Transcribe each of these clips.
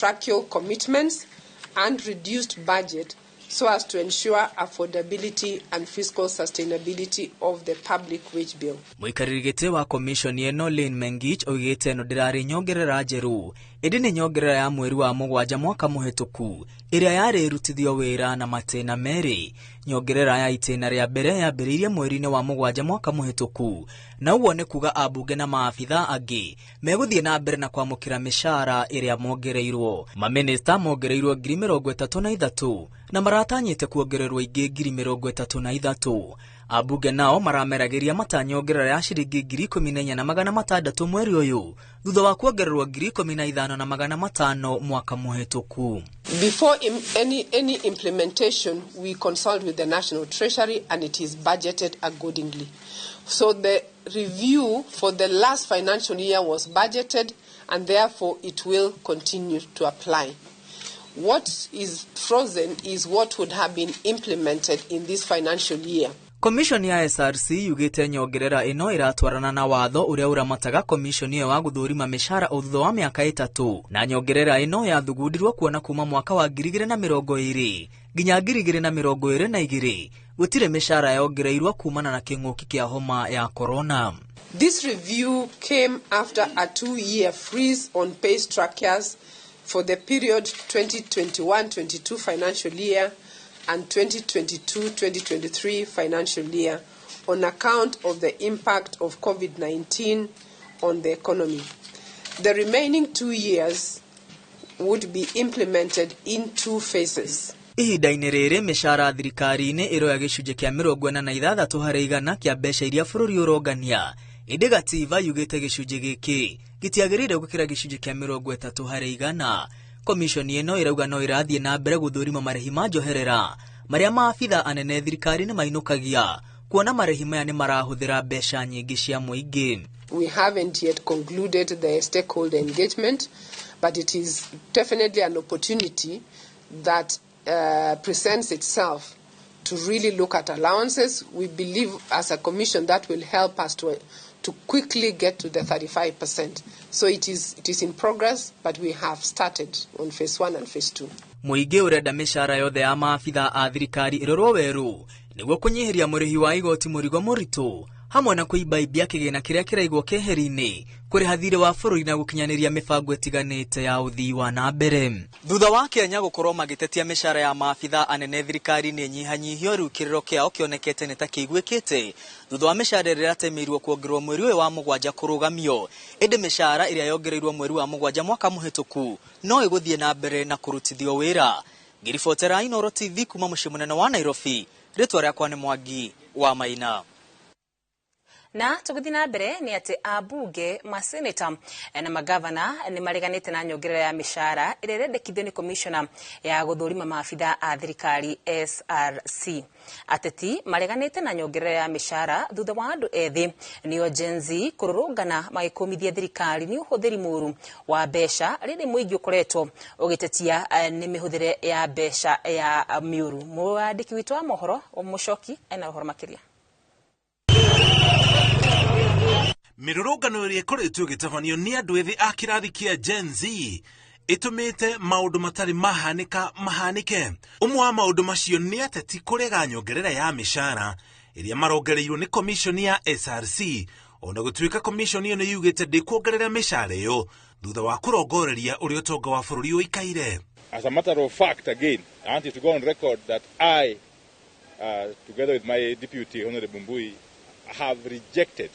Structural commitments and reduced budget so as to ensure affordability and fiscal sustainability of the public wage bill. Muikarigite wa commission yeno Lynn Mengich oigite no ndirari nyongerera njeru indi ni nyongerera ya mweri wa mugwanja mwaka muhetuku iria yari irutithio wira na matena meri. Nyongerera ya itena ria mbere yambiririe mweri-ini wa mugwanja mwaka muhetuku na uwo ni kuga abunge na maafitha angi meguthie na mbere na kwamukira mishara iria mongereirwo. Maminista mongereirwo 33,000 na maratanyite kuongererwo ingi 33,000. Abunge nao maramerageria matanyongerera ya shiringi 14,600 mweri uyu thutha wa kuongererwo 15,500 mwaka muhetuku. Before any implementation, we consult with the National Treasury and it is budgeted accordingly. So the review for the last financial year was budgeted and therefore it will continue to apply. What is frozen is what would have been implemented in this financial year. Commission ya SRC yugite nyongerera ino iratwarana na watho uria uramataga commission iyo wa guthurima mishara thutha wa miaka 3 na nyongerera ino yathugundirwo kuona kuma mwaka wa 2020 nginya 2022 gutire mishara yongereirwo kumana na king'uki kia homa ya corona. This review came after a 2-year freeze on pay structures for the period 2021-22 financial year and 2022-2023 financial year on account of the impact of COVID-19 on the economy. The remaining 2 years would be implemented in 2 phases. Ihinda-ini riri mishara thirikari-ini iroya gicunje kia 46 harĩ igana kia mbeca iria bũrũri ũrongania. Indi gatiba yugite gicunje giki gitiagirire gukira gicunje kia 30 harĩ igana. Commission ino irauga no irathie na mbere guthurima marehi ma njoherera maria maafitha anene thirikari ni mainukagia kuona marehi maya ni marahuthira mbeca nyingi cia muingi. We haven't yet concluded the stakeholder engagement, but it is definitely an opportunity that presents itself to really look at allowances. We believe as a commission that will help us to quickly get to the 35%. So it is in progress, but we have started on phase 1 and phase 2. Muingi urenda mishara yothe ya maafitha a thirikari irorwo weru niguo kunyihiria murihi wa igoti murigo muritu hamwe na kuibaibia kigina kiria kiraigwo keheri-ini kuriha thirĩ wa bũrũri na gukinyaniria mibango itiganite ya uthii wa na mbere. Thutha wa Kenya gukorwo magitetia mishara ya maafitha anene thirikari ni nyihanyihio riu kiriro kiao kionekete ni ta kiguikite thutha wa mishara iria yatemirwo kuongererwo mweri uyu wa mugwanja kurugamio. Indi mishara iria yongereirwo mweri wa mugwanja mwaka muhituku no iguthie na mbere na kurutithio wira. Ngiribotera Inooro TV kuma muciĩ munene wa Nairobi, ritwa riakwa ni Mwangi wa Maina. Na tuguthi na mbere ni ati abunge, maseneta na magavana ni mareganite na nyongerera ya mishara iria irendekithio ni commissioner ya guthurima maafitha a thirikari SRC. Ateti mareganite na nyongerera ya mishara thutha wa andu ethi nio Gen Z kururungana magikumithia thirikari ni uhuthiri muru wa mbeca riri muingi ukoretwo ugitetia ni mihuthire ya mbeca ya miuru. Mwandiki witu wa mohoro Muchoki ena uhoro makiria. Mirurungano iria ikoretwo igitabanio ni andu ethi a kirathi kia Gen Z itumite maundu matari mahanike. Umwe wa maundu macio ni ateti kurega nyongerera ya mishara iria marongereirwo ni commission ya SRC ona gutuika commission iyo ni yugite ndikuongerera mishara iyo thutha wa kurongoreria uria utonga wa bũrũri uikaire. As a matter of fact, again, I want to go on record that I, together with my deputy, Honorable Mbui, have rejected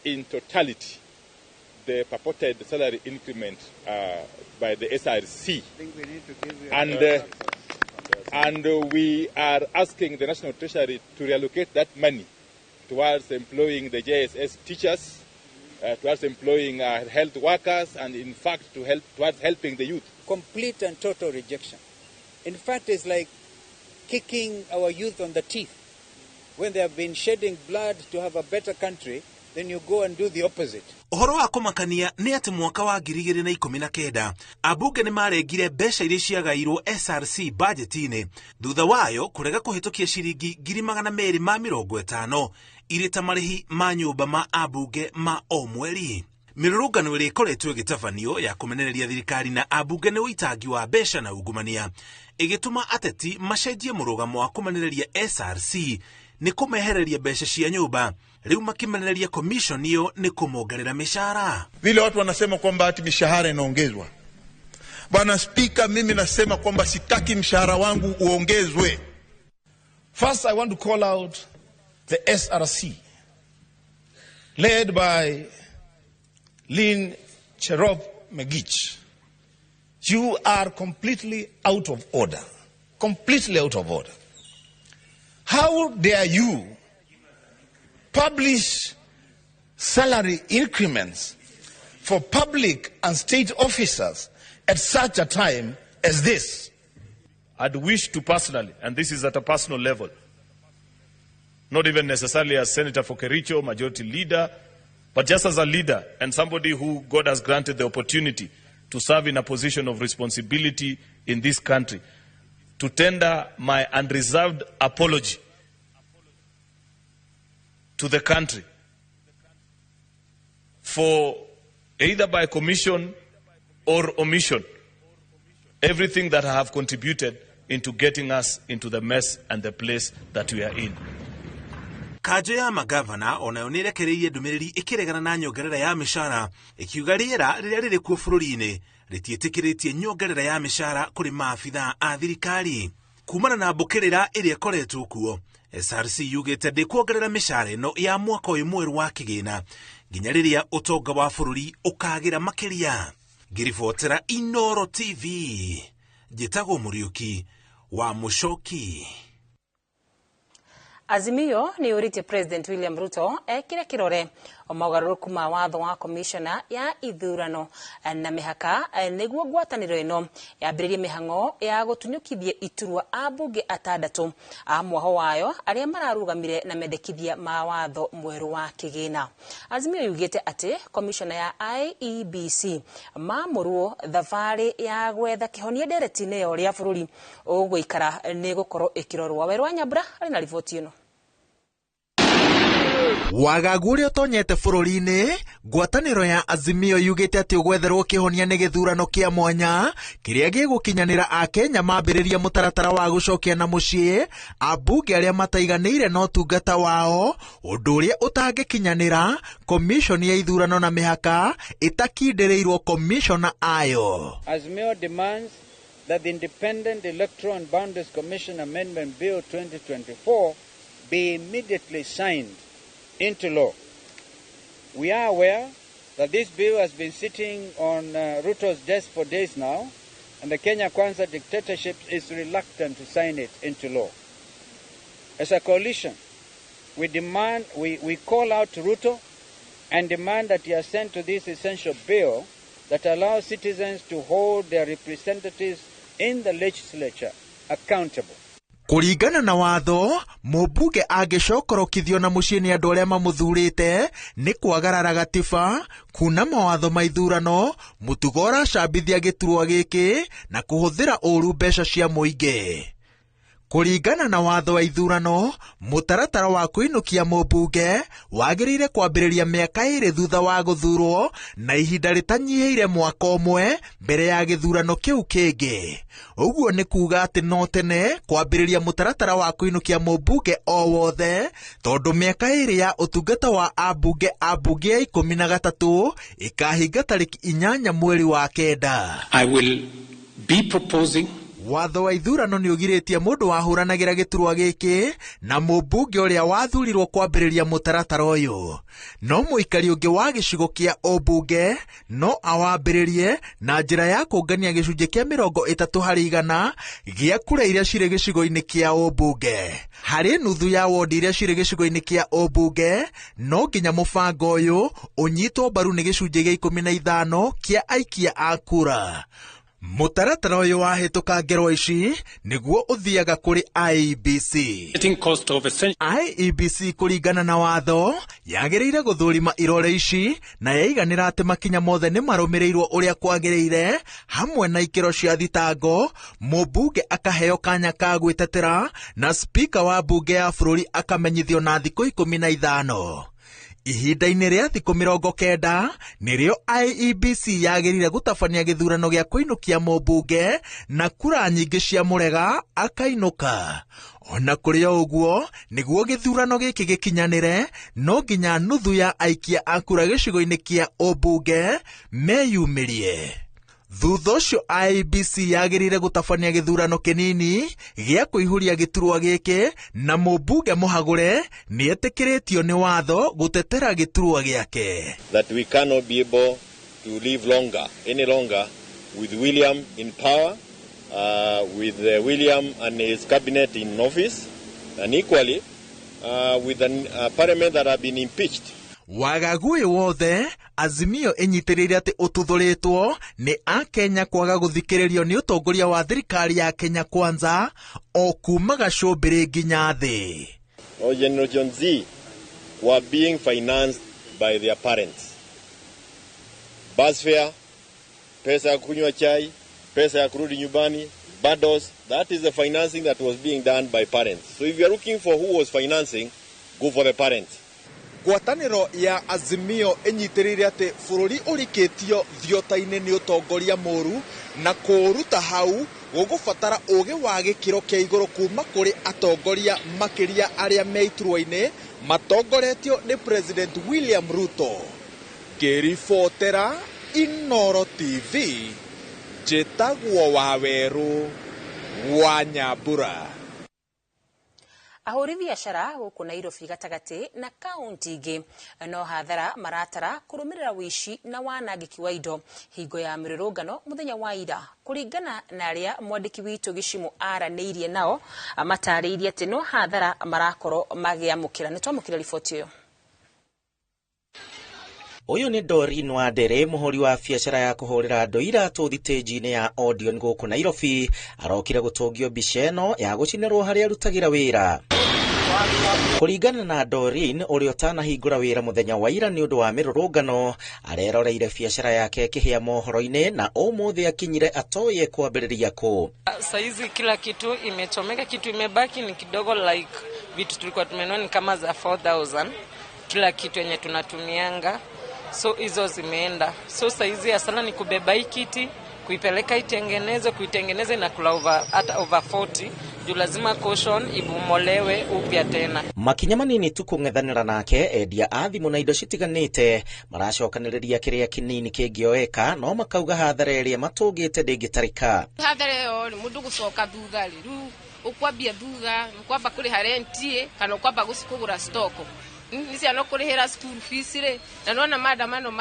in totality the purported salary increment by the SRC. I think we need to give you and we are asking the National Treasury to reallocate that money towards employing the JSS teachers, towards employing health workers, and in fact towards helping the youth. Complete and total rejection. In fact, it's like kicking our youth on the teeth. When they have been shedding blood to have a better country, then you go and do the opposite. Uhoro wa kumakania ni ati mwaka wa 2019 abunge ni marengire mbeca iria ciagairwo SRC budget-ini thutha wayo kurega kuhitukia ciringi 250 iri ta marihi ma nyumba ma abunge ma o mweri. Mirurungano ĩrĩa ĩkoretwo ĩgĩtabanio ya kũmenereria thirikari na ambunge nĩ ũitangi wa mbeca na ungumania ĩgĩtũma ateti macenjie mũrũgamo wa kũmenereria SRC nĩ kũmehereria mbeca cia nyũmba, rĩu makimenereria commission hiyo ni kumuongerera mishahara. Vile watu wanasema kwamba ati mishahara inaongezwa. Bwana Spika, mimi nasema kwamba sitaki mshahara wangu uongezwe. First, I want to call out the SRC, led by Lynn Cherop Megich. You are completely out of order. Completely out of order. How dare you publish salary increments for public and state officers at such a time as this? I'd wish to personally, and this is at a personal level, not even necessarily as Senator for Kericho, majority leader, but just as a leader and somebody who God has granted the opportunity to serve in a position of responsibility in this country, to tender my unreserved apology to the country for either by commission or omission everything that I have contributed into getting us into the mess and the place that we are in. Kanjo ya magavana onayo nĩ ĩrekereirie ndũmĩrĩri ĩkĩregana na nyongerera ya mĩcara ĩkiuga rĩera rĩrĩa rĩrĩ kuo bũrũri-inĩ rĩtiĩtĩkĩrĩtie nyongerera ya mĩcara kũrĩ maabitha a thirikari. Kumana na mbũkĩrĩra ĩrĩa ĩkoretwo kuo, SRC yugĩte ndĩkuongerera mĩcara ĩno ya mwaka ũyũ mwerũ wa kĩgĩna nginya rĩrĩa ũtonga wa bũrũri ũkagĩra makĩria. Ngĩribotera Inooro TV, njĩtagwo Mũriũki wa Mũchoki. Azimio nĩ yũrĩtie President William Ruto ekĩre kĩrore mogarũrũku ma watho wa komishona ya ithurano na mĩhaka nĩguo ngwatanĩro ĩno yambĩrĩrie mĩhang'o ya gũtunyũkithia iturwa ambunge atandatũ a mwaho wayo arĩa mararũgamire na mendekithia ma watho mwerũ wa kĩgĩna. Azimio yugĩte atĩ komishona ya IEBC mamũrwo thabarĩ ya gwetha kĩhonia ndereti-inĩ ya ũrĩa bũrũri ũgũikara nĩ gũkorwo ĩkĩrorwo. Werũ wa Nyambura arĩ na riboti ĩno. Wagagu ũrĩa ũtonyete bũrũri-inĩ, ngwatanĩro ya Azimio yugĩte atĩ ũgwetherwo kĩhonia nĩ gĩthurano kĩa mwanya kĩrĩa gĩgũkinyanĩra Akenya mambĩrĩria mũtaratara wa gũcokia na mũciĩ ambunge arĩa mataiganĩire na ũtungata wao, ũndũ ũrĩa ũtangĩkinyanĩra komishoni ya ithurano na mĩhaka ĩtakindĩrĩirwo komishona ayo. Azimio demands that the Independent Electoral and Boundaries Commission Amendment Bill 2024 be immediately signed into law. We are aware that this bill has been sitting on Ruto's desk for days now, and the Kenya Kwanza dictatorship is reluctant to sign it into law. As a coalition, we call out to Ruto and demand that he assent to this essential bill that allows citizens to hold their representatives in the legislature accountable. Kũringana na watho, mũmbunge angĩcokorokithio na mũciĩ nĩ andũ arĩa mamũthurĩte nĩ kwagarara gatiba, kuna mawatho ma ithurano, mũtugo ũracambithia gĩturwa gĩkĩ na kũhũthĩra ũũru mbeca cia mũingĩ. Kũringana na watho wa ithurano, mũtaratara wa kũinũkia mũmbunge wagĩrĩire kwambĩrĩria mĩaka 2 thutha wa gũthurwo na ihinda rĩtanyihĩire mwaka ũmwe mbere ya gĩthurano kĩu kĩngĩ. Ũguo nĩ kuuga atĩ no tene kwambĩrĩria mũtaratara wa kũinũkia mũmbunge o wothe, tondũ mĩaka 2 ya ũtungata wa ambunge ya 13 ĩkahinga tarĩki 8 mweri wa kenda. I will be proposing Watho wa ithurano nĩ ũgirĩtie mũndũ wahũranagĩra gĩturwa gĩkĩ na mũmbunge ũrĩa wathurirwo kwambĩrĩria mũtaratara ũyũ. No mũikari ũngĩ wa gĩcigo kĩa ũmbunge no awambĩrĩrie na njĩra ya kũngania gĩcunjĩ kĩa 30% gĩa kura iria cirĩ gĩcigo-inĩ kĩa ũmbunge. Harĩ nuthu ya wondi iria cirĩ gĩcigo-inĩ kĩa ũmbunge, no nginya mũbango ũyũ ũnyitwo mbaru nĩ gĩcunjĩ gĩa 15 kĩa aikia a kura. Mũtaratara ũyũ wahĩtũka ngero ici nĩguo ũthiaga kũrĩ IEBC. IEBC kũringana na watho yagĩrĩire gũthũrima irore ici na yaiganĩra atĩ makinya mothe nĩ marũmĩrĩirwo ũrĩa kwagĩrĩire, hamwe na ikĩro cia thitango, mũmbunge akaheo kanya ka gwĩtetera na spika wa mbunge ya bũrũri akamenyithio na thikũ 15. ihinda-inĩ rĩa thikũ 90 nĩrĩo IEBC yagĩrire gũtabania gĩthurano gĩa kũinũkia mũmbunge na kura nyingĩ cia mũrega akainũka. Ona kũrĩ o ũguo, nĩguo gĩthurano gĩkĩ gĩkinyanĩre, no nginya nuthu ya aikia a kura gĩcigo-inĩ kĩa ũmbunge meyumĩrie. Thutha ũcio IEBC yagĩrĩire gũtabania gĩthurano kĩnini gĩa kũihũria gĩturwa gĩkĩ, na mũmbunge Mũhagũre nĩetĩkĩrĩtio nĩ watho gũtetera gĩturwa gĩake. That we cannot be able to live any longer with William in power, with William and his cabinet in office, and equally with a parliament that have been impeached. Wagagu ũyũ wothe, Azimio ĩnyitĩrĩire atĩ ũtuthũrĩtwo nĩ Akenya kwaga gũthikĩrĩrio nĩ ũtongoria wa thirikari ya Kenya Kwanza o kuma gacũmbĩrĩ nginya thĩ. Generation Z were being financed by their parents. Bus fare, pesa ya kunywa chai, pesa ya kurudi nyumbani, bundles, that is the financing that was being done by parents. So if you are looking for who was financing, go for the parents. Ngwatanĩro ya Azimio ĩnyitĩrĩire atĩ bũrũri ũrikĩtio thiota-inĩ nĩ ũtongoria mũru, na kũruta hau gũgũbatara ũgĩ wa gĩkĩro kĩa igũrũ kuma kũrĩ atongoria makĩria arĩa me iturwa-inĩ matongoretio nĩ President William Ruto. Ngĩribotera Inooro TV, njĩtagwo Wawerũ wa Nyambura. Ahũri biacara gũkũ Nairobi gatagatĩ na kaunti ingĩ no hathara maratara kũrũmĩrĩra wici na wanangĩki wa indo hingo ya mĩrũrũngano mũthenya wa ira. Kũringana na arĩa mwandĩki witũ Gĩchimũ aranĩirie nao, matarĩirie atĩ no hathara marakorwo magĩamũkĩra. Nĩtwamũkĩra riboti ĩyo. Uyu ni Doreen Wandere, muhuri wa biacara ya kuhurira andu iratu thitĩnji-inĩ ya Odeon gũkũ Nairobi, arokire gũtũngio mbica ĩno ya gũcinĩrwo harĩa arutagĩra wĩra. Kũringana na Doreen, ũrĩa ũtanahingũra wĩra mũthenya wa ira nĩ ũndũ wa mĩrũrũngano, areroreire biacara yake ĩkĩhĩa mohoro-inĩ na ũmũthĩ akinyire atoye kwambĩrĩria kũ. Saizi kila kitu imechomeka, kitu imebaki ni kidogo, like vitu tulikuwa tumenunua ni kama za 4,000, kila kitu yenye tunatumianga. So hizo zimeenda. So saizi asala ni kubeba hii kiti, kuipeleka kuitengeneze na kula hata over 40. Juu lazima caution ibomolewe upya tena. Makinya manini tu kũng'ethanĩra nake, endia a thimũ na indo citiganĩte maracokanĩrĩria kĩrĩa kĩnini kĩngĩoeka, no makauga hathara ĩrĩa matũngĩte ndĩngĩtarĩka. Hathara ĩyo nĩ mũndũ gũcoka thutha rĩu ũkwambia thutha, ũkwamba kũrĩha renti kana ũkwamba kũgũra stoko. Nisi anokurihira school fees re na nona maandamano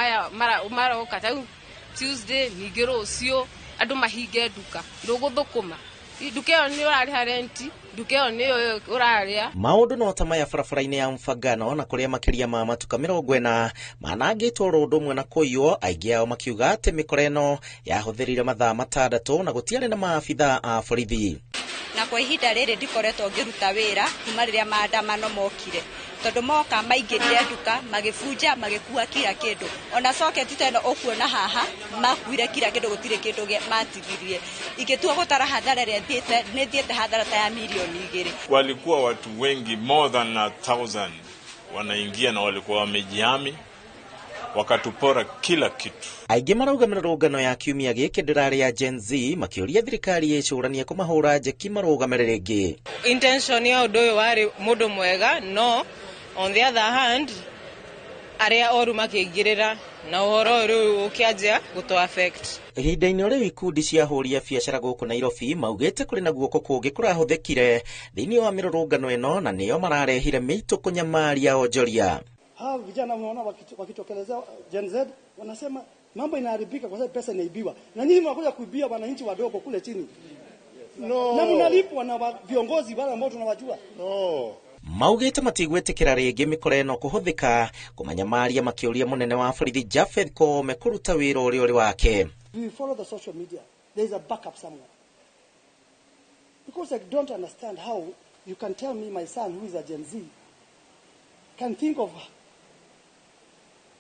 maroka ta Tuesday nigero ucio andu mahinge duka nduguthukuma duka yo ni urariha renti duka yo ni uraria. Maundu no ta maya barabara-inĩ ya Mfangano na kũrĩa makĩria ma matuka 40 manangĩtwo ũndũ ũmwe na kũiywo, aingĩ ao makiuga atĩ mĩkora ĩno yahũthĩrire mathaa 6 na gũtiarĩ na maabithaa a borithi. Na kwa ihinda rĩrĩ ndikoretwo ngĩruta wĩra kuma rĩrĩa maandamano mokire, tondũ moka maingĩrire duka magĩbunja magĩkua kila kĩndũ. Ona socket teno ũkuona haha makuire kila kĩndũ, gũtirĩ kĩndũ matigirie. Ingĩtua gũtara hathara ĩrĩa thiĩte, nĩ thiĩte hathara ta ya milioni 2. Walikuwa watu wengi, more than 1,000 wanaingia na walikuwa wamejihami, wakatupora kila kitu. Aingĩ marauga mĩrũrũngano ya kiumia gĩkĩ ndĩrarĩ ya Gen Z, makĩũria thirikari ĩcũranie kũmahũra njeki marũgamĩrĩre rĩngĩ. Intention ya ũndũ ũyũ warĩ mũndũ mwega, no on the other hand arĩa oru makĩingĩrĩra na ũhoro ũyũ ũkĩanjia gũtũ affect. Ihinda-inĩ rĩu ikundi cia ahũri a biacara gũkũ Nairobi maugĩte kũrĩ na guoko kũngĩ kũrahũthĩkire thĩinĩ wa mĩrũrũngano ĩno, na nĩo mararehire mĩitũ kũnyamaria onjoria. Hawa vijana unaona wakitokelezea Gen Z wanasema mambo inaharibika kwa sababu pesa inaibiwa. Na nyinyi mnakuja kuibia wananchi wadogo kule chini. No. Na mnalipwa na viongozi wale ambao tunawajua. No. Maugĩte matigwĩtĩkĩra rĩngĩ mĩkora ĩno kũhũthĩka kũmanyamaria, makĩũria mũnene wa borithi Japheth Koome kũruta wĩra ũrĩa ũrĩ wake. We follow the social media. There is a backup somewhere. Because I don't understand how you can tell me my son who is a Gen Z can think of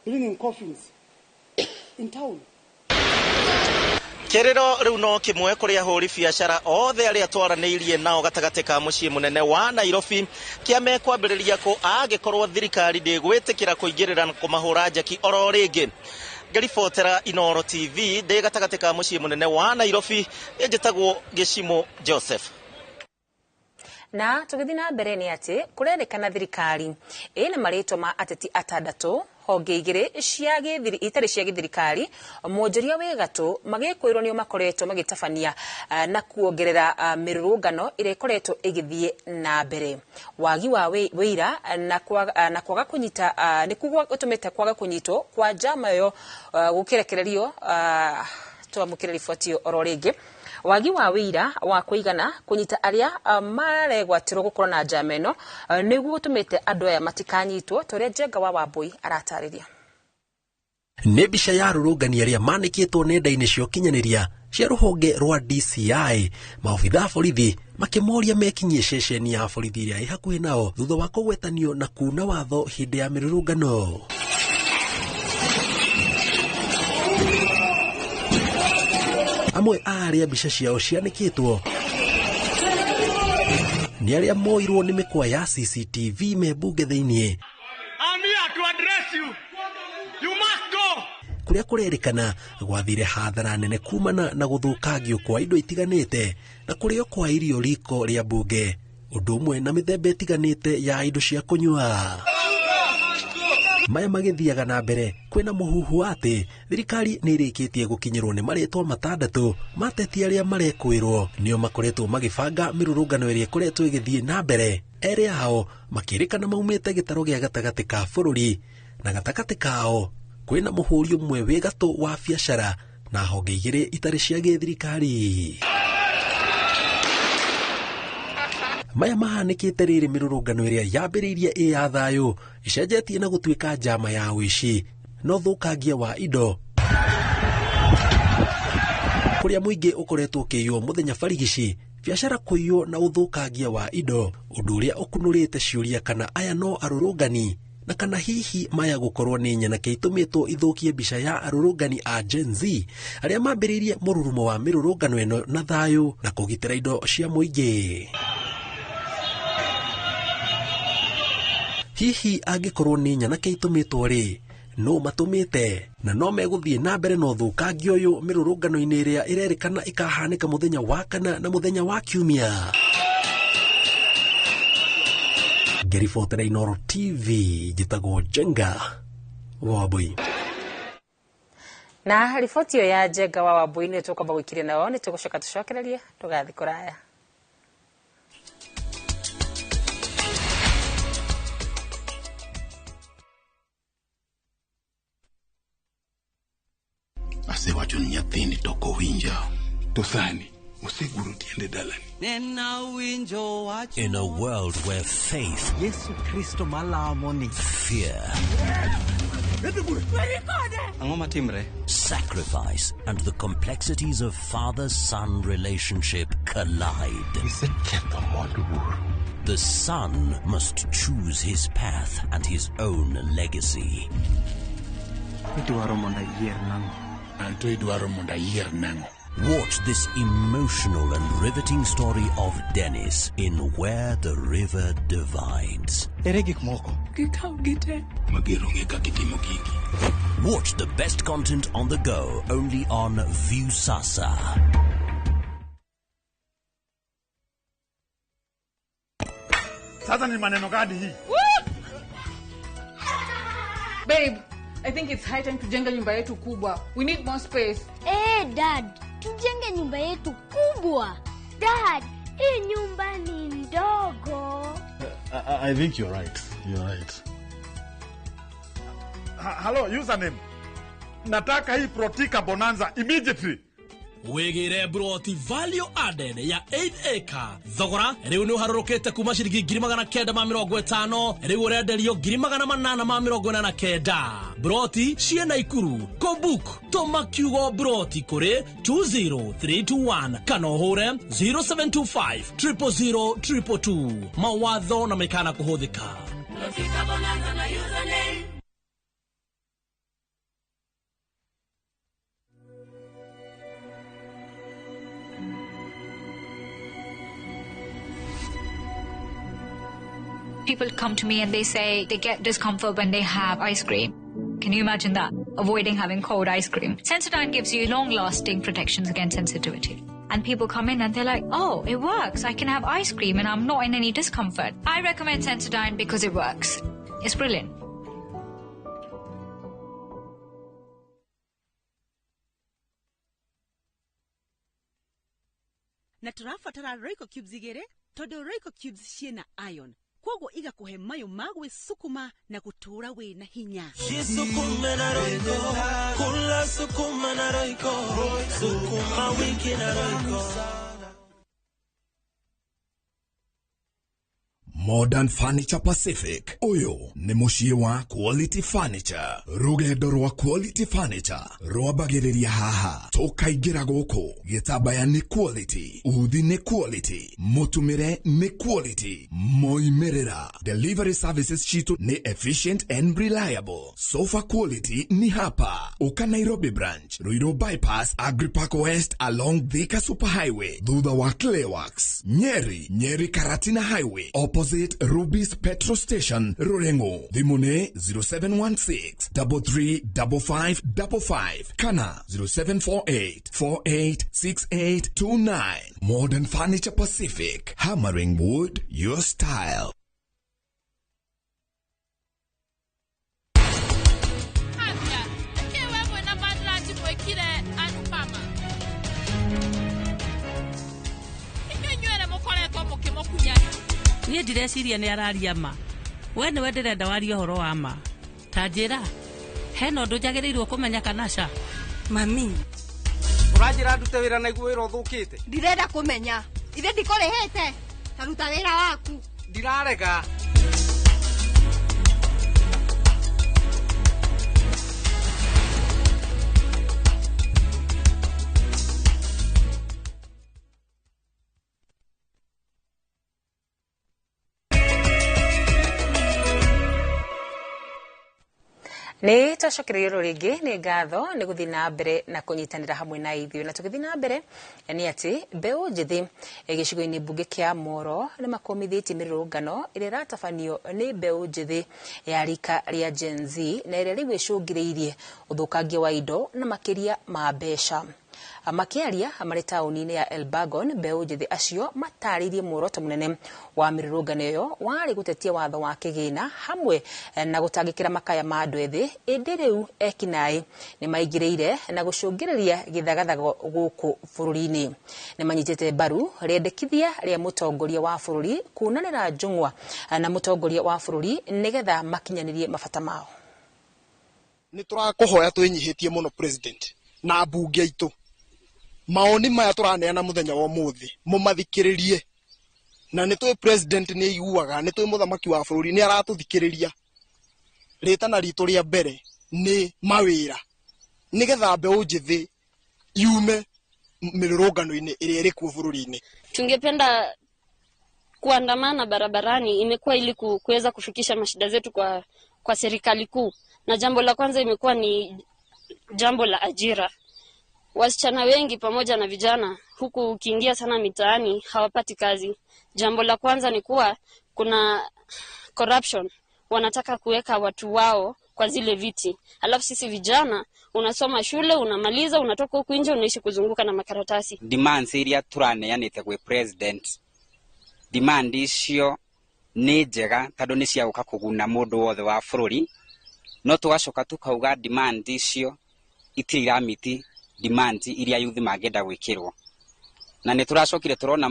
bringing coffins in town. Kerero riu no kimwe kuria huri biacara othe aria twaraniirie nao gatagate ka mucii munene wa Nairobi kiame kwambiriria ko agikorwo thirikari ndigwitikira kuingirira na kumahura njaki oro ringi. Ngaribotera Inooro TV ndi gatagate ka mucii munene wa Nairobi njitagwo Gicimo Joseph. Na tugithina mbere ni ati kurerekana thirikari ina marito ma ateti atandatu honge igire cia githiri itari cia githirikari mwonjeria we gato magikwirwo nio makoretwo magitabania na kuongerera mirurungano ire koretwo igithie na mbere. Wagi wa wira na kwaga kunyita nikuwa utumete kwaga kunyitwo kwa jama yo gukirekererio twamukire riboti oro ringi. Wagi wa wira wa kuigana kunyita aria maregwatirwo gukorwo na jameno niguo gutumite andu aya matikanyitwo toria Njenga wa Wambui aratariria. Nĩ mbica ya arũrũngani arĩa manĩkĩtwo nenda-inĩ cia ũkinyanĩria cia rũhonge rwa DCI maobitha borithi makĩmoria mekinyie ceceni ya borithi ĩrĩa ĩ hakuhĩ nao thutha wa kũgwetanio na kuna watho hĩndĩ ya mĩrũrũngano. Amwe arĩa mbica ciao cianĩkĩtwo nĩ arĩa moirwo nĩ mĩkwa ya CCTV me mbunge thĩinĩ. Kuria kurerikana gwathire hathara nene kumana na guthukagio kwa indo itiganite na kurio kwa irio riko ria mbunge undu umwe na mithemba itiganite ya indo cia kunyua. Maya magithiaga na mbere kwina muhuhu ati thirikari ni irikitie gukinyirwo ni maretwa matandatu mateti aria marekwirwo nio makoretwo magibanga mirurungano iria ikoretwo igithie na mbere. Eri hao makirikana maumite gitaro gia gatagati ka bururi na gatagati kao kwina muhuri umwe we gato wa biacara na honge igire itari cia githirikari. Maya mahanikite riri mirurungano iria yambiriirie ya thayu icenjetie na gutuika jama ya wici no thukagia wa indo kuria muingi ukoretwo kiyo muthenya barigici biacara kuiyo na uthukagia wa indo undu uria ukunurite ciuria kana aya no arurungani na kana hihi maya gukorwo ni nyana keitumitwo ithukie mbica ya arurungani a Gen Z aria mambiriirie mururumo wa mirurungano eno na thayu na kugitira indo cia muingi. Hihi angikorwo ni nyana keitumitwo ri no matumite na no meguthie na mbere no thukagio uyu mirurungano-ini iria irerikana ikahanika muthenya wa kana na muthenya wa kiumia. Ngaribotera Inooro TV njitagwo Njenga wa Wambui. Na riboti ya Njenga wa Wambui ni tukwamba gwikiria nao ni tugucoka tucokererie tugathi kuraya. Ase wacho ni nyathini toko winja to sani oseguro tiende dalani. In a world where faith, fear, sacrifice, and the complexities of father-son relationship collide. The son must choose his path and his own legacy. Watch this emotional and riveting story of Dennis in Where the River Divides. Watch the best content on the go only on Viusasa. Sasa ni maneno gani hii? Babe, I think it's high time tujenga nyumba yetu kubwa. We need more space. Dad, tujenge nyumba yetu kubwa. Dad, hii nyumba ni ndogo. I think you're right. You're right. Hello, username. Nataka hii Protica Bonanza immediately. Wegere broti value added ya 8 acre thogora riu ni uharurukite kuma ciringi 950 riu urenderio 889 broti ciena ikuru ko book to makiugo broti kuri 20321 kana hure 0725 00022 mawatho na mekana kuhuthika. Protica Bonanza na username. People come to me and they say they get discomfort when they have ice cream. Can you imagine that? Avoiding having cold ice cream. Sensodyne gives you long-lasting protections against sensitivity. And people come in and they're like, oh, it works. I can have ice cream and I'm not in any discomfort. I recommend Sensodyne because it works. It's brilliant. Na turafatara Royco Cubes igere, todo Royco Cubes ciena iron. Kwogo iga kuhe mayo magwe sukuma na kutura we na hinya. Sukuma na Royco, kula sukuma na Royco, sukuma wiki na Royco. Modern Furniture Pacific. Oyo ni mushie wa Quality Furniture. Rugendo rwa Quality Furniture rwambagiriria haha. Tukaigira goko gitabaya ni quality, uthi ni quality, mutumire ni quality, moimerera. Delivery services chitu ni efficient and reliable. Sofa quality ni hapa. Uka Nairobi branch, Ruiru bypass, Agripark West along Thika Superhighway, thutha wa Clayworks. Nyeri Karatina Highway, opposite Ruby's Petrol Station, Rurengo. Dhimune 0716 335555. Kana 0748 486829. Modern Furniture Pacific. Hammering wood, your style. Niĩ ndireciria nĩ araria ma. We nĩwe ndĩrenda warie ũhoro wa ma. Ta njĩra, hena ũndũ njagĩrĩirwo kũmenya kana ca? Mami. Ũranjĩra ndute wĩra na iguo wĩra ũthũkĩte. Ndirenda kũmenya. Ithe ndikũrĩhĩte. Taruta wĩra waku. Ndirarega. Ni twacokererio ringi ni ngatho ni guthi na mbere na kunyitanira hamwe na ithuĩ na tugithi na mbere ni ati mbeu njithi gicigo-ini mbunge kia Moro ni makomithitie mirũrũngano ĩrĩa ĩratabanio ni mbeu njithi ya rika ria Gen Z na ĩrĩa rĩu ĩcũngĩrĩirie ũthũkangia wa indo na makĩria ma mbeca. Makiaria amari taũni-inĩ ya Elbagon, mbeu njithi acio matarĩirie muoroto munene wa mirũrũngano ĩyo warĩ gũtetia watho wa kĩgĩna hamwe na gũtangĩkĩra makaya ma andũ ethĩ. Ĩndĩ rĩu ekinaĩ nĩ maingĩrĩire na gũcũngĩrĩria gĩthagathago gũkũ bũrũri-inĩ. Nĩ manyitĩte mbaru rĩendekithia rĩa mũtongoria wa bũrũri kunanĩra njũng'wa na mũtongoria wa bũrũri nĩgetha makinyanirie mabata mao. Nĩ tũrakũhoya twĩnyihĩtie mũno president na mbunge itũ. Maoni maya tũraneana mũthenya wa ũmũthĩ mũmathikĩrĩrie. Na nĩ tũĩ president nĩ aiguaga, nĩ tũĩ mũthamaki wa bũrũri nĩ aratũthikĩrĩria. Rĩtana ritũ rĩa mbere nĩ mawĩra. Nĩgetha mbeu njithi yume mirũrũngano-inĩ ĩrĩa ĩrĩ kuo bũrũri-inĩ. Tungependa kuandamana barabarani imekuwa ili kuweza kufikisha mashida zetu kwa serikali kuu. Na jambo la kwanza imekuwa ni jambo la ajira. Wasichana wengi pamoja na vijana huku ukiingia sana mitaani hawapati kazi. Jambo la kwanza ni kuwa kuna corruption. Wanataka kuweka watu wao kwa zile viti. Alafu sisi vijana unasoma shule, unamaliza, unatoka huku nje unaishi kuzunguka na makaratasi. Demands iria turaneanite gwe president. Demand icio nĩ njega tondũ nĩ cia gũka kũguna mũndũ wothe wa bũrũri. No tugacoka tukauga demand icio itirĩ iramiti demand iria yuthi mangenda gwĩkĩrwo. Na nĩ turacokire turona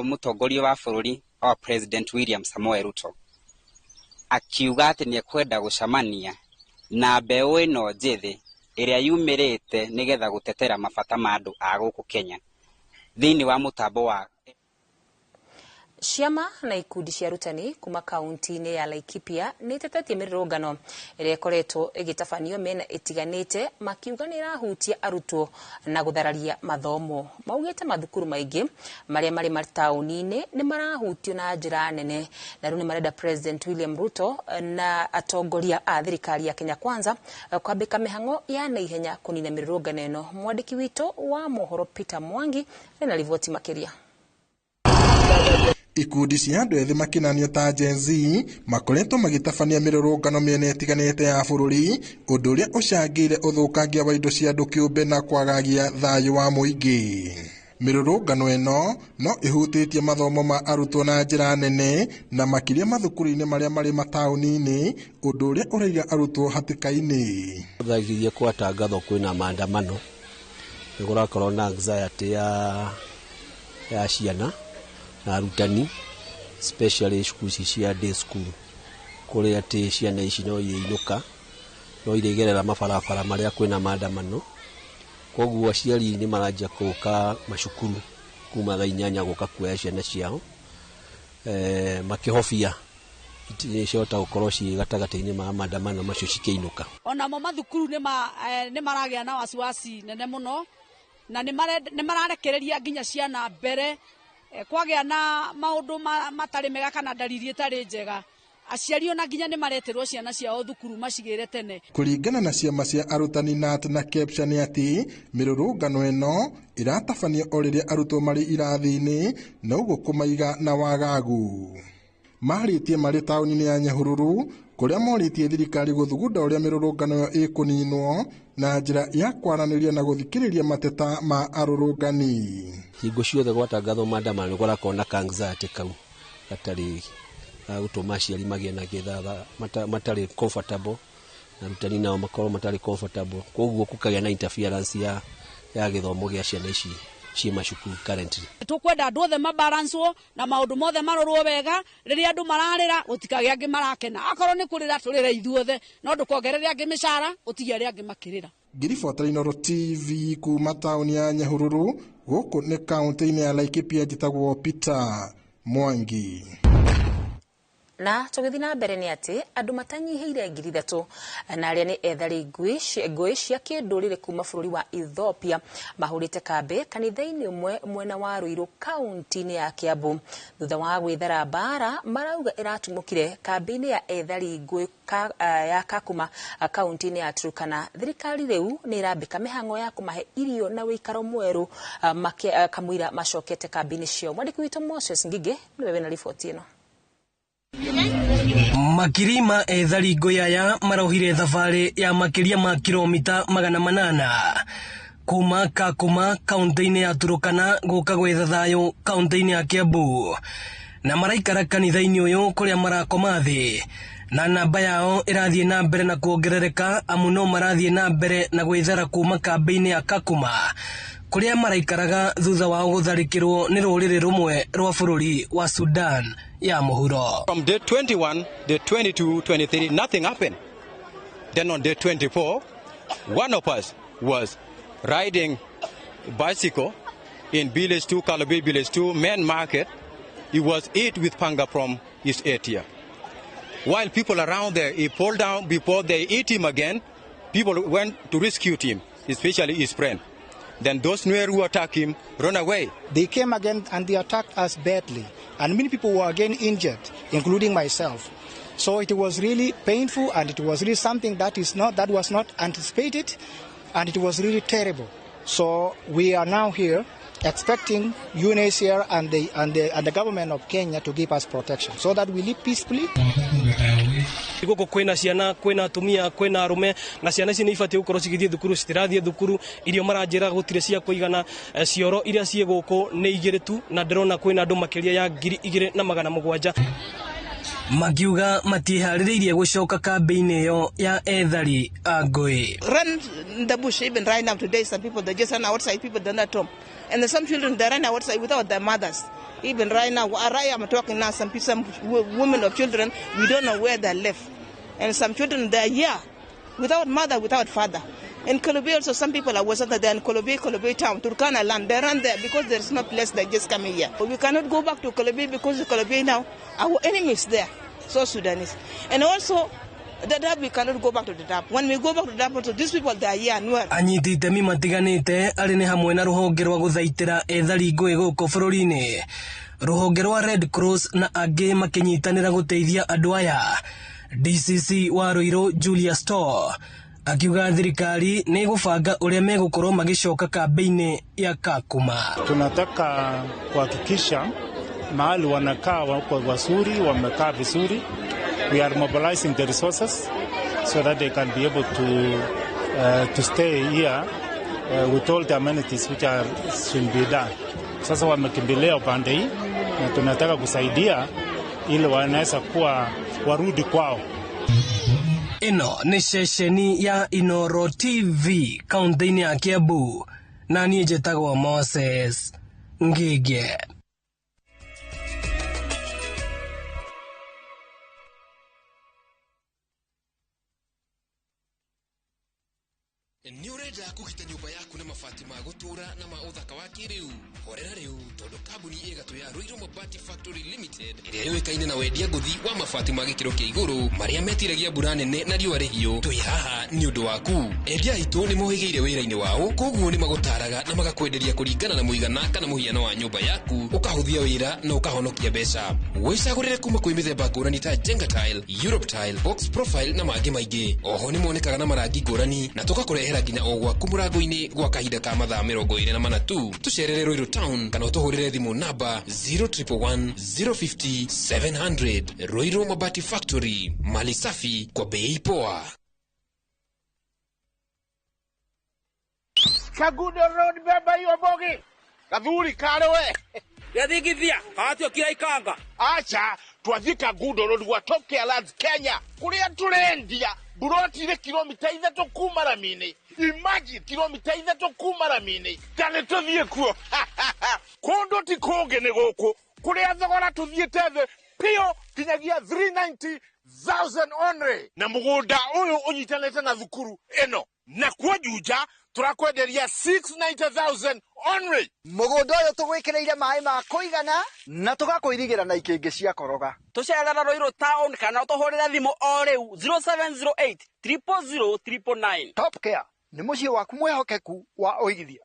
mũtongoria wa bũrũri wa President William Samoei Ruto akiuga atĩ nĩ ekwenda gũcamania na mbeũ ĩno njĩthĩ ĩrĩa yumĩrĩte nĩgetha gũtetera mabata ma andũ a gũkũ Kenya thĩinĩ wa mũtambo wa Ciama na ikundi cia arutani kuma kaunti-inĩ ya Laikipia nĩ itetetie mirũrũngano ĩrĩa ĩkoretwo ĩgĩtabanio mĩena ĩtiganĩte makiuga nĩ ĩrahutia arutwo na gũthararia mathomo. Maugĩte mathukuru maingĩ marĩa marĩ mataũni-inĩ nĩ marahutio na njĩra nene na rĩu nĩ marenda President William Ruto na atongoria a thirikari ya Kenya Kwanza kwambĩka mĩhang'o ya naihenya kũnina mirũrũngano ĩno. Mwandĩki witũ wa mohoro Peter Mwangi ena riboti makĩria. ikundi cia andu ethĩ makinanio ta Gen Z makoretwo magitabania mirurungano miena itiganite ya bururi, undu uria ucangire uthukangia wa indo cia andu kiumbe na kwagagia thayu wa muingi. Mirurungano eno no ihutitie mathomo ma arutwo na njira nene na makiria mathukuru-ini maria mari matauni-ini, undu uria uraiga arutwo hatikaini. Thagirie kwatangatho kwina maandamano nigurakorwo na anxiety ya ciana na arutani, especially schools cia day school, kuria ati ciana ici no iinuka no iregerera mabarabara maria kwina maandamano. Koguo aciari ni marajia kuka macukuru kuma thaa 8 guka kuoya ciana ciao makihofia icihota gukorwo ci gatagati-ini ma maandamano macio cikiinuka. Ona mo mathukuru ni maragia na wasiwasi nene muno na ni mararekereria nginya ciana mbere kwagia na maundu matari mega kana dalili itari njega. Aciari ona nginya ni mareterwo ciana ciao thukuru macigire tene. Kuringana na ciama cia arutani NAT na KEPSHA ni ati mirurungano eno iratabania o riria arutwo mari irathi-ini na uguo kumaiga na wagagu. Maritie mari tauni-ini ya Nyahururu kuria moritie thirikari guthugunda uria mirurungano yo ikuninwo na njira ya kwaraniria na guthikiriria mateta ma arurungani. Hingo ciothe gwatangathwo maandamano nigurakorwo na anxiety kau gatari gutuma aciari magie na githatha matari comfortable na arutani nao makorwo matari comfortable, koguo kukagia na interference ya githomo gia ciana ici ci macukuru currently. Tukwenda andu othe mabalancewo na maundu mothe marorwo wega, riria andu mararira gutikagia angi marakena, akorwo ni kurira turira ithuothe no ndukongerere angi mishara utige aria angi makirira. Ngiribota Inooro TV kuma tauni ya Nyahururu, guku ni kaunti-ini ya Laikipia, njitagwo Peter Mwangi. Na tugithi na mbere ni ati andu matanyihiire 3,000 na aria ni ethari ngui cia kindurire kuma bururi wa Ethiopia mahurite kambi kanitha-ini umwe mwena wa Ruiru kaunti-ini ya Kiambu thutha wa gwithara bara marauga iratumukire kambi-ini ya ethari ngui ya Kakuma kaunti-ini ya Turkana. Thirikari riu ni irambika mihango ya kumahe irio na wikaro mweru kamwira macokete kambi-ini cio. Mwandiki witu Moses Ngige niwe na riboti ino. Makirima ethari ngui aya marohire thabari ya makiria ma kilomita 800 kuma Kakuma kaunti-ini ya Turkana guka gwetha thayu kaunti-ini ya Kiambu, na maraikara kanitha-ini uyu kuria marakoma thi na namba yao irathie na mbere na kuongerereka amu no marathie na mbere na gwithara kuma kambi-ini ya Kakuma kuria maraikaraga thutha wa gutharikirwo ni ruriri rumwe rwa bururi wa Sudan ya muhuro. From day 21, day 22, 23, nothing happened. Then on day 24, one of us was riding bicycle in village 2, Kalabi village 2, main market. He was hit with panga from his ear. While people around there, he pulled down before they hit him again. People went to rescue him, especially his friend. Then those Nuer who attacked him run away. They came again and they attacked us badly. And many people were again injured, including myself. So it was really painful and it was really something that was not anticipated, and it was really terrible. So we are now here expecting UNHCR and the government of Kenya to give us protection so that we live peacefully. Guko kwina ciana, kwina atumia, kwina arume, na ciana ici ni ibatie gukorwo cigithie thukuru, citirathie thukuru, irio maranjira gutire cia kuigana, cioro iria cie guko ni igire tu, na ndirona kwina andu makiria ya 2,700 magiuga matihaririirie gucoka kambi-ini yo ya ethari ngui. Run the bush even right now today, some people they just run outside, people they're not home, and there's some children they run outside without their mothers. Even right now, I'm talking now, some women or children, we don't know where they live. And some children, they're here, without mother, without father. In Kolobe also, some people are there in Kolobe town, Turkana land, they run there because there's no place, they just come here. But we cannot go back to Kolobe because Kolobe now, our enemies there, so Sudanese. And also, the Dab, we cannot go back to the Dab. When we go back to the Dab, also, these people, they are here. Anyiti itemi matiganite ari ni hamwe na ruhonge rwa guthaitira ethari ngui guku bururi-ini, ruhonge rwa Red Cross na angi makinyitanira guteithia andu aya. DCC wa Ruiru Julius Store akiuga thirikari ni gubanga uria megukorwo magicoka kambi-ini ya Kakuma. Tunataka kuhakikisha mahali wanakaa wako wazuri, wamekaa vizuri. We are mobilizing the resources so that they can be able to stay here with all the amenities which should be done. Sasa wamekimbilia upande hii na tunataka kusaidia ili wanaweza kuwa warudi kwao. Ino ni ceceni ya Inoro TV kaunti-ini ya Kiambu na niĩ njĩtagwo Moses Ngige. Ni urenda kugita nyumba yaku na mabati ma gutura na ma uthaka wa kiriu horera riu tondu kambuni igatu ya Ruiru Mabati Factory Limited iria yũĩkaine na wendia nguthi wa mabati ma gĩkĩro kĩa igũrũ maria metiragia mbura nene na riũa rĩhiũ. Twĩ haha nĩ ũndũ waku. Endia aitũ nĩ mohĩgĩire wĩra-inĩ wao, koguo nĩ magũtaraga na magakwenderia kũringana na mũigana kana mũhiano wa nyũmba yaku, ũkahũthia wĩra na ũkahonokia mbeca. Wĩcagũrĩre kuma kwĩ mĩthemba ngũrani ta Jenga Tile, Europe Tile, Box Profile na mangĩ maingĩ. Oho nĩ monekaga na marangi ngũrani na tũgakũrehera nginya o gwaku mũrango-inĩ gwa kahinda ka mathaa 24 tu. Tũcerere Ruiru Town kana ũtũhũrĩre thimũ namba 0111 050 700. Ruiru Mabati Factory, mali safi kwa bei poa. Kagudo Road beba hiyo bogi. Kadhuri kale we. Yathigithia, hatio kila ikanga. Acha, tuathika Kagudo Road wa Top Care Lands Kenya. Kuria turendia, buroti ile kilomita 3 kuma Ramini. Imagine kilomita 3 kuma Ramini. Tane tuthie kuo. Kondo ti koge ne goko. Kuria thogora tuthie teve. Pio kinyagia 390,000 only. Na mugunda uyu unyitanete na thukuru eno. Na kwa juja turakwenderia 690,000 only. Mugunda uyu tugwikireire mai ma kuigana na tugakuirigira na ikingi cia koroga. Tucerera Ruiru Town kana utuhurire thimu o riu 0708 000 999. Top Care ni mucie waku mwehokeku wa uigithia.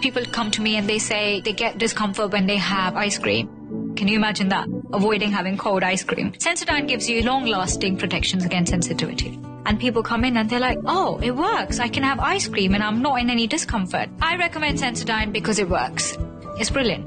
People come to me and they say they get discomfort when they have ice cream. Can you imagine that? Avoiding having cold ice cream. Sensodyne gives you long-lasting protections against sensitivity. And people come in and they're like, oh, it works. I can have ice cream and I'm not in any discomfort. I recommend Sensodyne because it works. It's brilliant.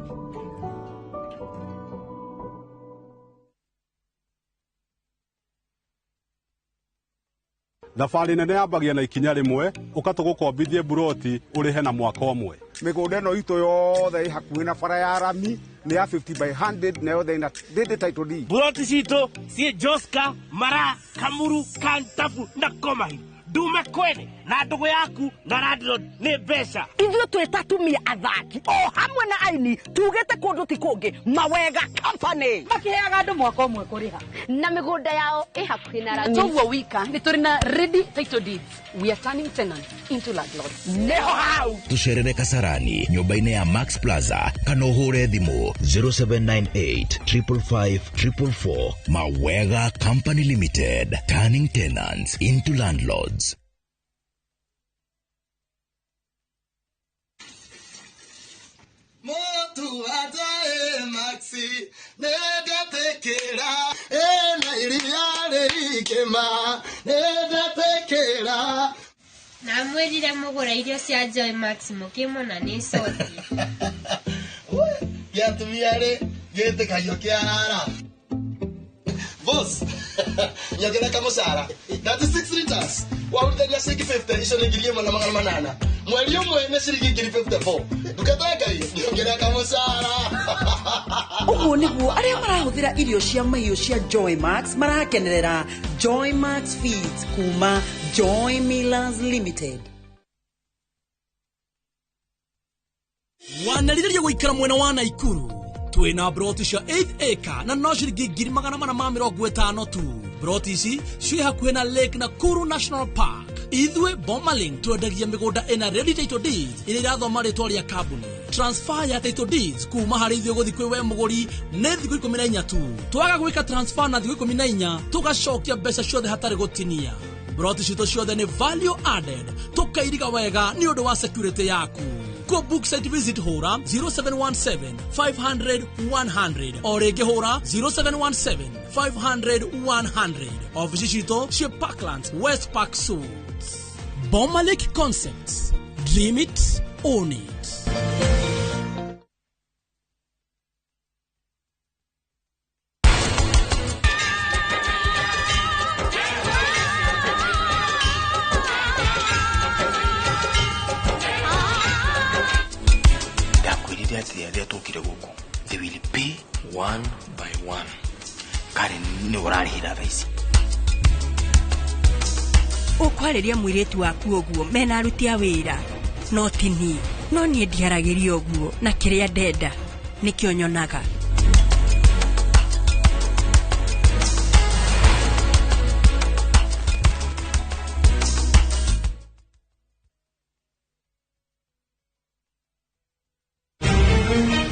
Thabarĩ nene yambagia na ikinya rĩmwe ũgatũgũkombithie buroti ũrĩhe na mwaka ũmwe. Mĩgũnda ĩno itũ yothe ĩ hakuhĩ na bara ya rami nĩ ya 50 by 100 na yothe ina title deed. Buroti citũ ciĩ Joska, Mara, Kamuru, Kantafu na Komahi. Ndume kwene na ndugu yaku na landlord nĩ mbeca. Ithuĩ twĩ atumia athaki o hamwe na aini tugĩte kũndũ ti kũngĩ Mawega Company makĩheaga andũ mwaka ũmwe kũrĩha na mĩgũnda yao ĩ hakuhĩ na rami. Toguo wika nĩ tũrĩ na ready title deeds. We are turning tenants into landlords. Neho hau tucerere Kasarani nyũmba-inĩ ya Max Plaza kana ũhũre thimũ 0798 555 444. Mawega Company Limited, turning tenants into landlords. Motu atae maxi nenda tekera na iriare rikema nenda tekera na mwirire mugura irio cia Joy Max mukimona ni soti ya tumiare gete kayo kiara boss nyagera kama sara 36 liters wa urudania shilingi 50 isho ningilie mwana mangana manana mweli umwe na shilingi 54 dukataka hiyo nyagera kama sara uguo niguo aria marahuthira irio cia mahiũ cia Joy Max marakenerera Joy Max Feeds kuma Joy Millers Limited. Wanarĩrĩria gũikara mwena wa Naikuru twina broti cia 8 acre na no ciringi 450 tu. Broti ici ciĩ hakuhĩ na Lake Nakuru National Park. Ithuĩ Bomaling twendagia mĩgũnda ina ready title deeds ĩrĩa irathoma rĩtwa rĩa kambuni. Transfer ya title deeds kuma harĩ ithuĩ gũthiĩ kwĩ we mũgũri nĩ thikũ 14 tu. Twaga gwĩka transfer na thikũ 14 tugacokia mbeca ciothe hatarĩ gũtinia. Broti citũ ciothe nĩ value added, tukairiga wega nĩ ũndũ wa security yaku. Go book site visit hora 0717 500 100 or rege hora 0717 500 100 or visit Shito Ship Parklands West Park Suits. Bomber Lake Concepts. Dream it, own it. They will pay one by one. Karen ni urarihira thaisi. Ukwariria mwiretu waku oguo mena aruti a wira. No tini, no nie ndiaragiria oguo na kiria ndenda nikio nyonaga.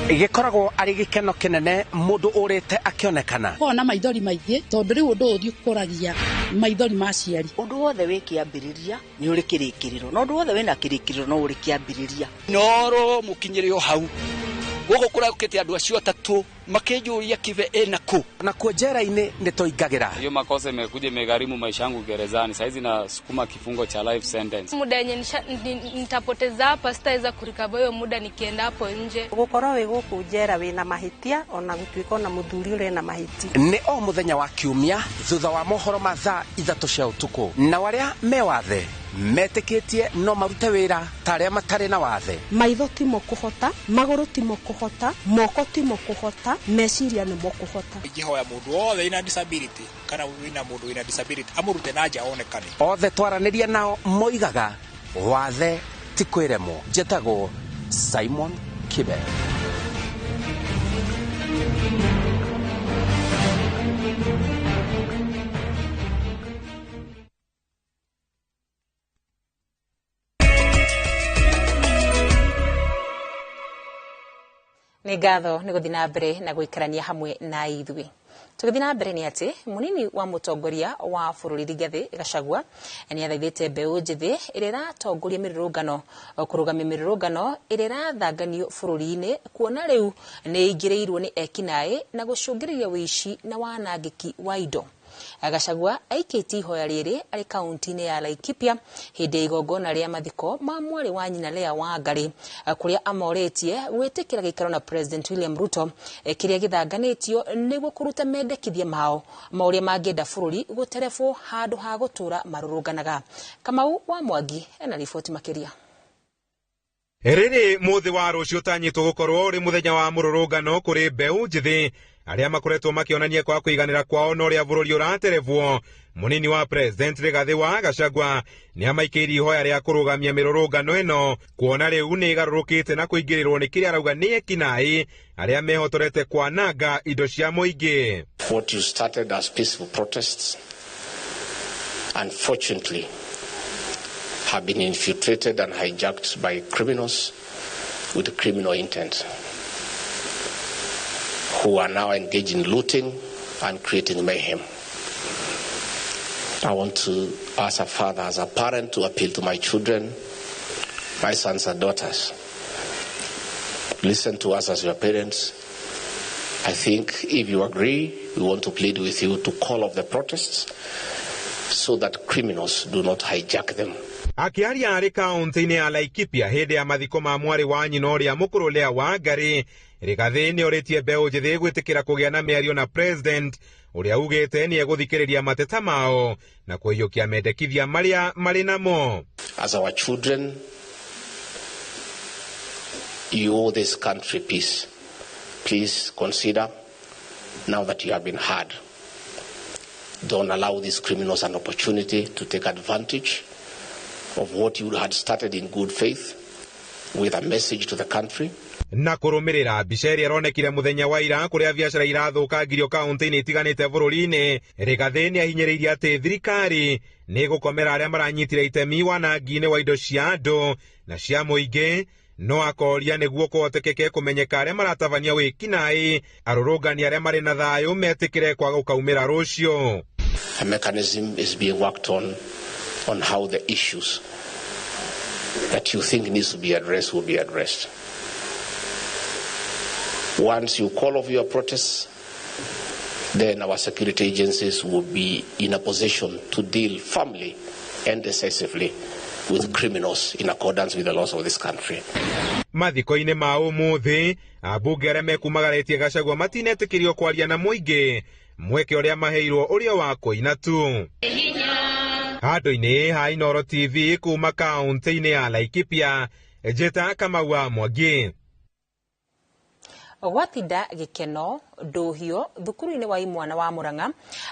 Igikoragwo ari gikeno kinene mundu urite akionekana. Ona maithori maingi tondu riu undu uthi ukuragia maithori maciari. Undu wothe wikiambiriria ni uri kirikiriro. No undu wothe wina kirikiriro no uri kiambiriria. Noro mukinyirio hau. Gugu kurakite andu acio atatu makijuria kive enaku. Na kuojera-ini nitoingagira. Hiyo makosa imekuja imegharimu maisha yangu gerezani. Saizi nasukuma kifungo cha life sentence. Muda yenye nitapoteza hapa sitaweza kurikava hiyo muda nikienda hapo nje. Gukora we guku jera wina mahitia ona gutuika na muthuri uri na mahiti. Ni o muthenya wa kiumia thutha wa mohoro ma thaa 3 cia utuku. Na waria mewathe metikitie no marute wira taria matare na wathe. Maitho timo kuhota, maguru timo kuhota, moko timo kuhota, meciria ni mokuhota. Igihoya mundu othe ina disability kana wina mundu ina disability amurute naja onekane. Othe twaraniria nao moigaga wathe ti kwiremo. Njetago Simon Kibe. Ni ngatho ni guthii na mbere na guikarania hamwe na ithui. Tugithi na mbere ni ati munini wa mutongoria wa bururi Rigathi Gachagua ni athaithite mbeu njithi irira tongoria mirurungano kurugamia mirurungano irira thanganio bururi-ini kuona riu ni ingireirwo ni ekinai na gucungiriria wici na wanangiki wa indo. Gachagua aikiti ihoya riri ari kaunti-ini ya Laikipia hindi igongona ria mathiko ma mwari wa nyina Lea Wangari kuria amoretie gwitikira gikaro na President William Ruto kiria githanganitio niguo kuruta mendekithia mao mauria mangienda bururi guterefwo handu ha gutura marurunganaga. Kamau wa Mwangi ena riboti makiria. Riri muthi wa rucio tanyitwo gukorwo uri muthenya wa mururungano kuri mbeu njithi aria makoretwo makionania kwa kuiganira kwao no ria bururi uraterevwo. Munini wa President Rigathi wa Gachagua ni amaikiri ihoya ria kurugamia mirurungano ino kuona riu ni igarurukite na kuingirirwo ni kiria arauga ni ekinai aria mehotorete kwananga indo cia muingi. What you started as peaceful protests unfortunately have been infiltrated and hijacked by criminals with criminal intent, who are now engaged in looting and creating mayhem. I want to, as a father, as a parent, to appeal to my children, my sons and daughters. Listen to us as your parents. I think if you agree, we want to plead with you to call off the protests so that criminals do not hijack them. Akiaria ari kaunti-ini ya Laikipia hindi ya mathiko ma mwari wa nyina uria mukuru Lea Wangari, Rigathi ni oritie mbeu njithi gwitikira kugia na miario na President uria ugite ni eguthikiriria mateta mao na kuiyukia mendekithia maria mari namo. As our children, you owe this country peace. Please consider, now that you have been heard, don't allow these criminals an opportunity to take advantage of what you had started in good faith with a message to the country. Na kurumirira mbica iria ironekire muthenya wa ira kuria biacara irathukangirio kaunti-ini itiganite bururi-ini, Rigathi ni ahinyiriirie ati thirikari ni gukomera aria maranyitire itemi wanangi-ini wa indo cia andu na cia muingi, no akoria niguo kuhotekeke kumenyeka aria maratabania wikinai arurungani aria mari na thayu metikire kwaga gukaumira rucio. A mechanism is being worked on how the issues that you think needs to be addressed will be addressed. Once you call off your protests, then our security agencies will be in a position to deal firmly and decisively with criminals in accordance with the laws of this country. Mathiko-inĩ ma ũmũthĩ ambunge arĩa mekumagaratie Gachagua matinetĩkĩrio kwaria na mũingĩ mweke ũrĩa maheirwo ũrĩa wa kũina tu. Handũ-inĩ ha Inooro TV kuma kaunti-inĩ ya Laikipia, Njĩta Kamau wa Mwangi. Gwatinda gĩkeno ndohio thukuru-inĩ wa imwana wa Murang'a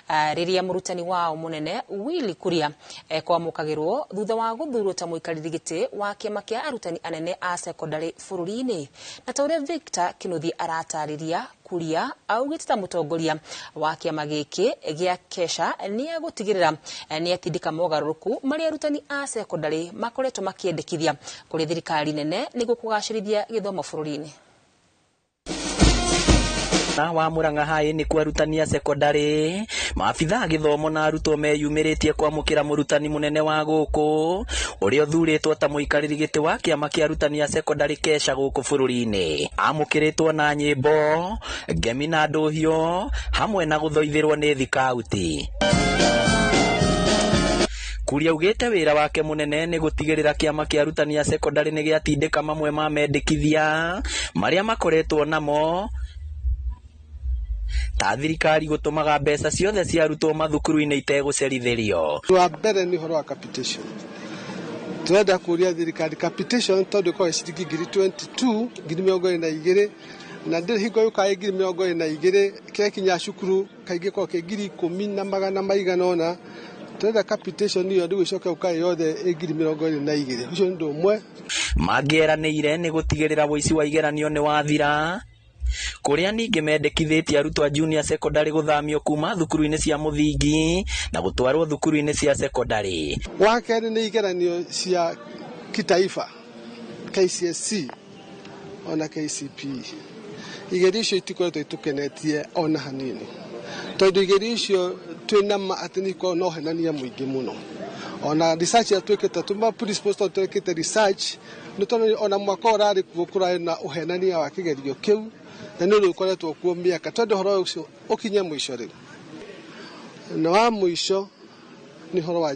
rĩrĩa mũrutani wao mũnene Willy Kuria kwamũkagĩrwo thutha wa gũthurwo ta mũikarĩri gĩtĩ wa kĩama kĩa arutani anene a secondary bũrũri-inĩ. Na ta ũrĩa Victor Kĩnuthia aratarĩria, Kuria augĩte ta mũtongoria wa kĩama gĩkĩ gĩa Kesha nĩ agũtigĩrĩra nĩ atindĩka mogarũrũku marĩa arutani a secondary makoretwo makĩendekithia kũrĩ thirikari nene nĩguo kũgacĩrithia gĩthomo bũrũri-inĩ. Na wa Murang'a High ni kwarutania secondary maabitha githomo na arutwo meyumĩrĩtie kwamũkĩra mũrutani mũnene wa gũkũ ũrĩa ũthurĩtwo ta mũikarĩri gĩtĩ wa kĩama kĩa arutania secondary Kesha gũkũ bũrũri-inĩ. Amũkĩrĩtwo na nyĩmbo, ngemi na ndohio hamwe na gũthoithĩrwo nĩ thikauti. Kuria ugĩte wĩra wake mũnene nĩ gũtigĩrĩra kĩama kĩa arutania secondary nĩ gĩatindĩka mamwe ma mendekithia marĩa makoretwo namo ta thirikari gũtũmaga mbeca ciothe cia arutwo mathukuru-inĩ itegũcerithĩrio. Wa mbere nĩ ũhoro wa capitation. Turenda kũria thirikari capitation tondũ kwa ciringi 22 22 na ndĩrĩ hingo yũkaga 22 kĩrĩa kinya cukuru kaingĩ kwa kĩngiri 10 na magana maigana ona. Turenda capitation iyo ndio icoke ukae yothe 22. Ũcio nĩ ũndũ ũmwe. Mangĩeranĩire nĩ gũtigĩrĩra ũici wa igeranio nĩ wathira. Kuria ningĩ mendekithĩtie arutwo a junior secondary gũthamio kuma thukuru-inĩ cia mũthingi na gũtwarwo thukuru-inĩ cia secondary. Wa kerĩ nĩ igeranio cia kitaifa KCSE ona KCPE. Igeranio icio itikoretwo itukenetie ona hanini. Tondũ igeranio icio twĩna atĩ nĩ ikoragwo na ũhenania mũingĩ mũno. Ona research yatwĩkĩte tuma principles twĩkĩte research nĩ tondũ ona mwaka ũrarĩ kũrarĩ na ũhenania wa kĩgerio kĩu na nĩ ũkoretwo kuo mĩaka tondũ ũhoro ũcio ũkinye mũico rĩu. Na wa mũico nĩ ũhoro wa